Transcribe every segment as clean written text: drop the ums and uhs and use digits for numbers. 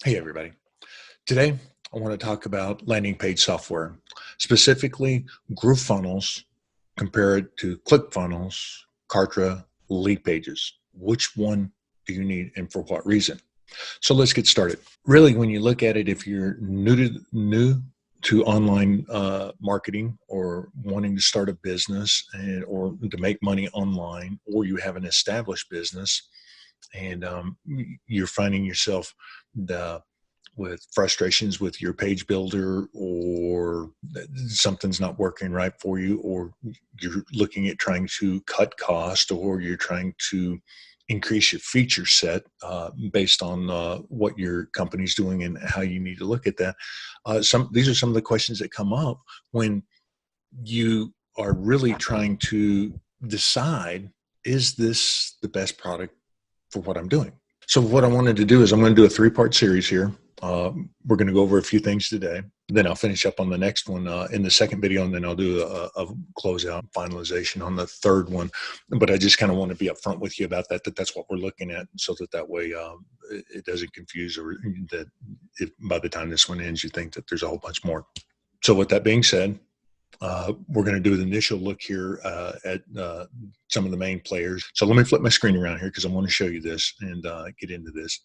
Hey, everybody. Today, I want to talk about landing page software, specifically Groovefunnels, compare it to ClickFunnels, Kartra, Leadpages. Which one do you need and for what reason? So let's get started. Really, when you look at it, if you're new to online marketing or wanting to start a business or to make money online, or you have an established business and you're finding yourself the with frustrations with your page builder, or something's not working right for you, or you're looking at trying to cut cost, or you're trying to increase your feature set based on what your company's doing and how you need to look at that. These are some of the questions that come up when you are really trying to decide, is this the best product for what I'm doing? So what I wanted to do is I'm going to do a three-part series here. We're going to go over a few things today. Then I'll finish up on the next one in the second video, and then I'll do a closeout finalization on the third one. But I just kind of want to be upfront with you about that's what we're looking at, so that way it doesn't confuse, or that if by the time this one ends, you think that there's a whole bunch more. So with that being said, we're going to do the initial look here at some of the main players. So let me flip my screen around here because I want to show you this and get into this.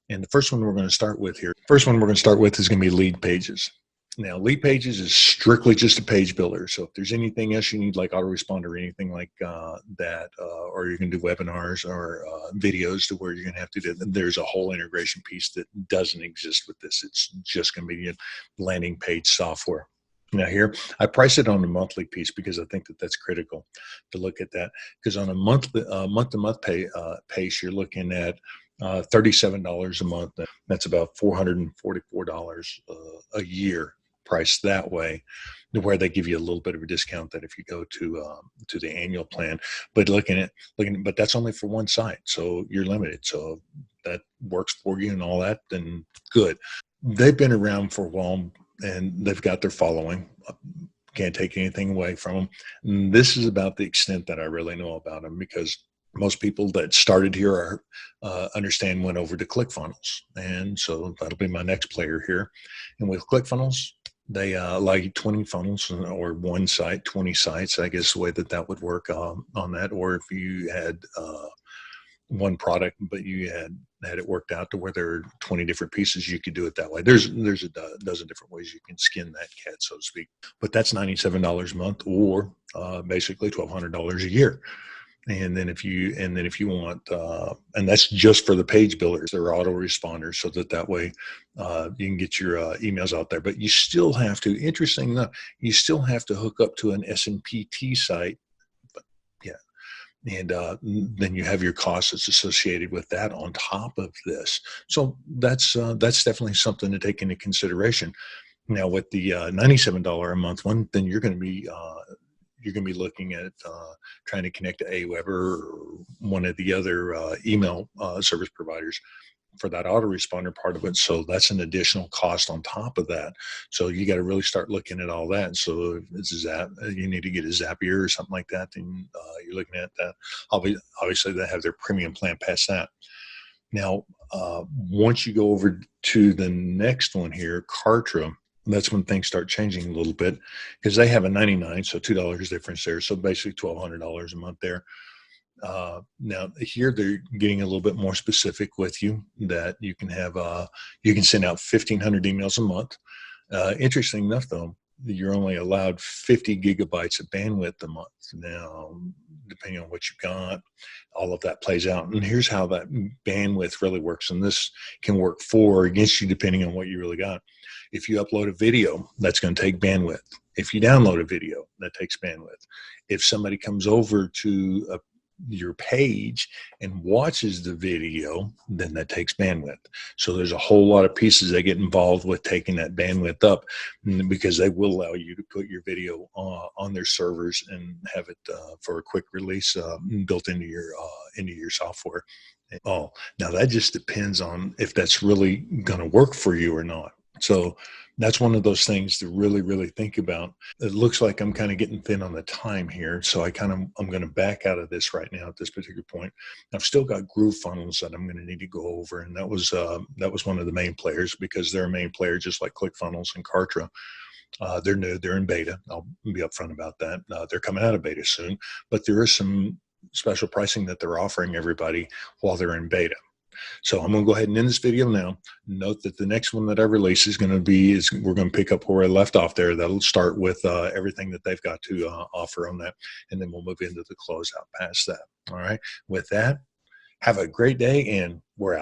And the first one we're going to start with here, is going to be Leadpages. Now, Leadpages is strictly just a page builder. So if there's anything else you need, like autoresponder or anything like that, or you can do webinars or videos to where you're going to have to do, there's a whole integration piece that doesn't exist with this. It's just going to be landing page software. Now here, I price it on a monthly piece because I think that's critical to look at that. Because on a month-to-month pace, you're looking at $37 a month. That's about $444 a year, priced that way, where they give you a little bit of a discount that if you go to the annual plan. But but that's only for one site, so you're limited. So that works for you and all that, then good. They've been around for a while, and they've got their following. Can't take anything away from them. And this is about the extent that I really know about them, because most people that started here are went over to ClickFunnels, and so that'll be my next player here. And with ClickFunnels, they allow you 20 funnels, or one site, 20 sites, I guess the way that would work on that. Or if you had one product, but you had it worked out to where there are 20 different pieces, you could do it that way. There's a dozen different ways you can skin that cat, so to speak. But that's $97 a month, or basically $1,200 a year. And then if you want, and that's just for the page builders, they're autoresponders, so that way you can get your emails out there. But you still have to, interesting enough, you still have to hook up to an SMPT site. But yeah. And then you have your costs that's associated with that on top of this. So that's definitely something to take into consideration. Now, with the $97 a month one, then you're going to be looking at trying to connect to Aweber or one of the other email service providers for that autoresponder part of it. So that's an additional cost on top of that. So you got to really start looking at all that. So if it's you need to get a Zapier or something like that, then you're looking at that. Obviously, they have their premium plan past that. Now, once you go over to the next one here, Cartroom, that's when things start changing a little bit, because they have a 99, so $2 difference there. So basically $1,200 a month there. Now here they're getting a little bit more specific with you, that you can have you can send out 1,500 emails a month. Interesting enough, though, you're only allowed 50 gigabytes of bandwidth a month. Now, depending on what you've got, all of that plays out. And here's how that bandwidth really works. And this can work for or against you depending on what you really got. If you upload a video, that's going to take bandwidth. If you download a video, that takes bandwidth. If somebody comes over to your page and watches the video, then that takes bandwidth. So there's a whole lot of pieces that get involved with taking that bandwidth up, because they will allow you to put your video on their servers and have it for a quick release built into your software. Oh, now that just depends on if that's really going to work for you or not. So That's one of those things to really, really think about. It looks like I'm kind of getting thin on the time here, so I'm going to back out of this right now at this particular point. I've still got Groovefunnels that I'm going to need to go over, and that was one of the main players, because they're a main player just like ClickFunnels and Kartra. They're new, they're in beta. I'll be upfront about that. They're coming out of beta soon, but there is some special pricing that they're offering everybody while they're in beta. So I'm going to go ahead and end this video now. Note that the next one that I release is we're going to pick up where I left off there. That'll start with everything that they've got to offer on that, and then we'll move into the closeout past that. All right. With that, have a great day, and we're out.